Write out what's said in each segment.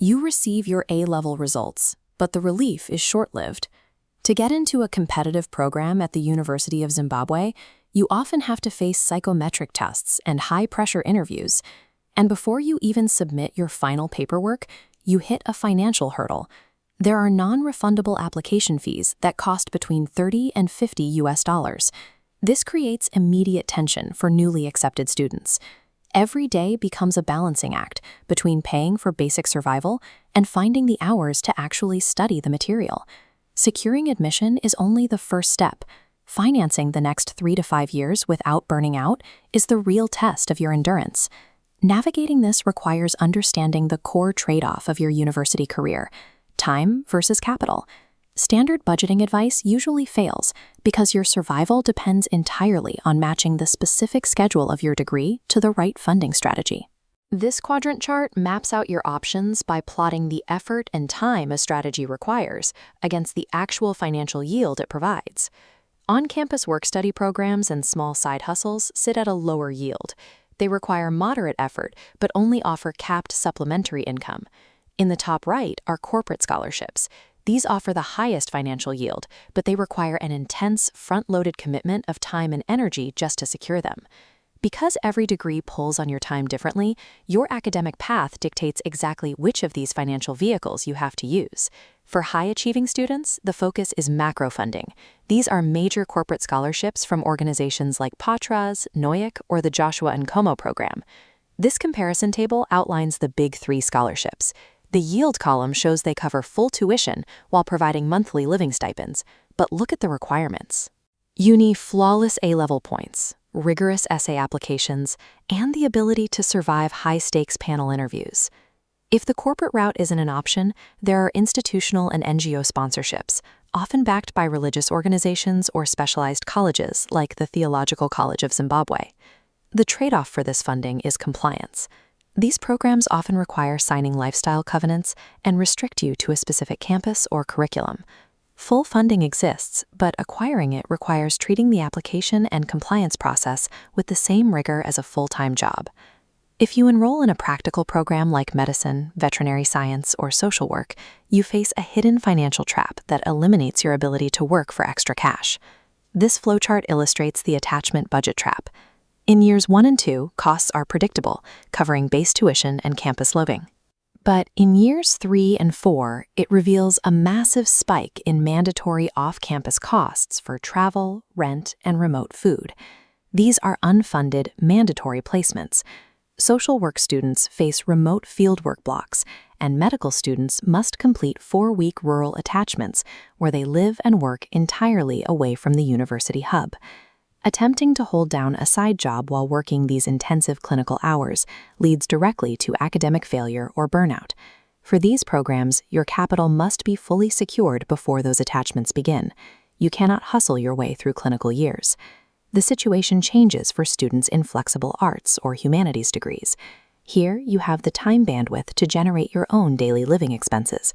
You receive your A-level results, but the relief is short-lived. To get into a competitive program at the University of Zimbabwe, you often have to face psychometric tests and high-pressure interviews. And before you even submit your final paperwork, you hit a financial hurdle. There are non-refundable application fees that cost between $30 and $50. This creates immediate tension for newly accepted students. Every day becomes a balancing act between paying for basic survival and finding the hours to actually study the material. Securing admission is only the first step. Financing the next 3 to 5 years without burning out is the real test of your endurance. Navigating this requires understanding the core trade-off of your university career: time versus capital. Standard budgeting advice usually fails because your survival depends entirely on matching the specific schedule of your degree to the right funding strategy. This quadrant chart maps out your options by plotting the effort and time a strategy requires against the actual financial yield it provides. On-campus work-study programs and small side hustles sit at a lower yield. They require moderate effort but only offer capped supplementary income. In the top right are corporate scholarships. These offer the highest financial yield, but they require an intense, front-loaded commitment of time and energy just to secure them. Because every degree pulls on your time differently, your academic path dictates exactly which of these financial vehicles you have to use. For high-achieving students, the focus is macro funding. These are major corporate scholarships from organizations like Patras, NOIC, or the Joshua Nkomo program. This comparison table outlines the big 3 scholarships. The yield column shows they cover full tuition while providing monthly living stipends. But look at the requirements. You need flawless A-level points, rigorous essay applications, and the ability to survive high-stakes panel interviews. If the corporate route isn't an option, there are institutional and NGO sponsorships, often backed by religious organizations or specialized colleges like the Theological College of Zimbabwe. The trade-off for this funding is compliance. These programs often require signing lifestyle covenants and restrict you to a specific campus or curriculum. Full funding exists, but acquiring it requires treating the application and compliance process with the same rigor as a full-time job. If you enroll in a practical program like medicine, veterinary science, or social work, you face a hidden financial trap that eliminates your ability to work for extra cash. This flowchart illustrates the attachment budget trap. In years 1 and 2, costs are predictable, covering base tuition and campus living. But in years 3 and 4, it reveals a massive spike in mandatory off-campus costs for travel, rent, and remote food. These are unfunded, mandatory placements. Social work students face remote fieldwork blocks, and medical students must complete 4-week rural attachments where they live and work entirely away from the university hub. Attempting to hold down a side job while working these intensive clinical hours leads directly to academic failure or burnout. For these programs, your capital must be fully secured before those attachments begin. You cannot hustle your way through clinical years. The situation changes for students in flexible arts or humanities degrees. Here, you have the time bandwidth to generate your own daily living expenses.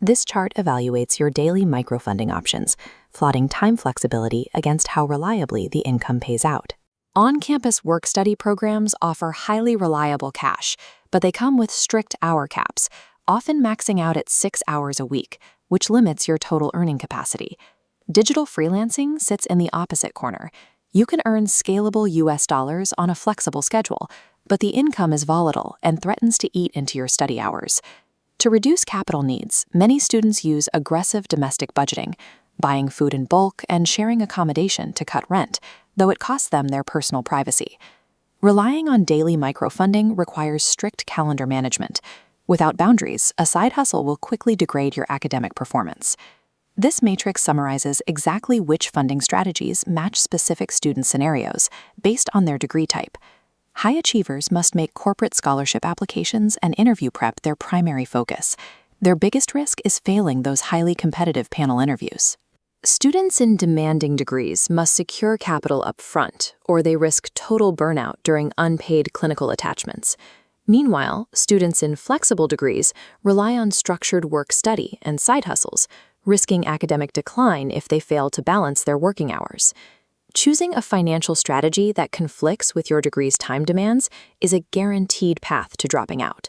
This chart evaluates your daily microfunding options, plotting time flexibility against how reliably the income pays out. On-campus work-study programs offer highly reliable cash, but they come with strict hour caps, often maxing out at 6 hours a week, which limits your total earning capacity. Digital freelancing sits in the opposite corner. You can earn scalable US dollars on a flexible schedule, but the income is volatile and threatens to eat into your study hours. To reduce capital needs, many students use aggressive domestic budgeting, buying food in bulk and sharing accommodation to cut rent, though it costs them their personal privacy. Relying on daily microfunding requires strict calendar management. Without boundaries, a side hustle will quickly degrade your academic performance. This matrix summarizes exactly which funding strategies match specific student scenarios based on their degree type. High achievers must make corporate scholarship applications and interview prep their primary focus. Their biggest risk is failing those highly competitive panel interviews. Students in demanding degrees must secure capital up front, or they risk total burnout during unpaid clinical attachments. Meanwhile, students in flexible degrees rely on structured work-study and side hustles, risking academic decline if they fail to balance their working hours. Choosing a financial strategy that conflicts with your degree's time demands is a guaranteed path to dropping out.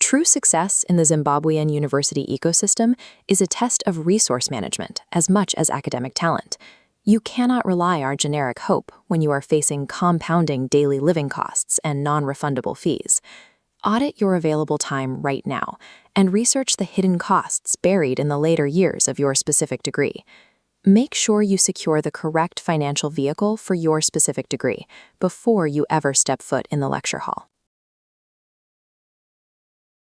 True success in the Zimbabwean university ecosystem is a test of resource management as much as academic talent. You cannot rely on generic hope when you are facing compounding daily living costs and non-refundable fees. Audit your available time right now and research the hidden costs buried in the later years of your specific degree. Make sure you secure the correct financial vehicle for your specific degree before you ever step foot in the lecture hall.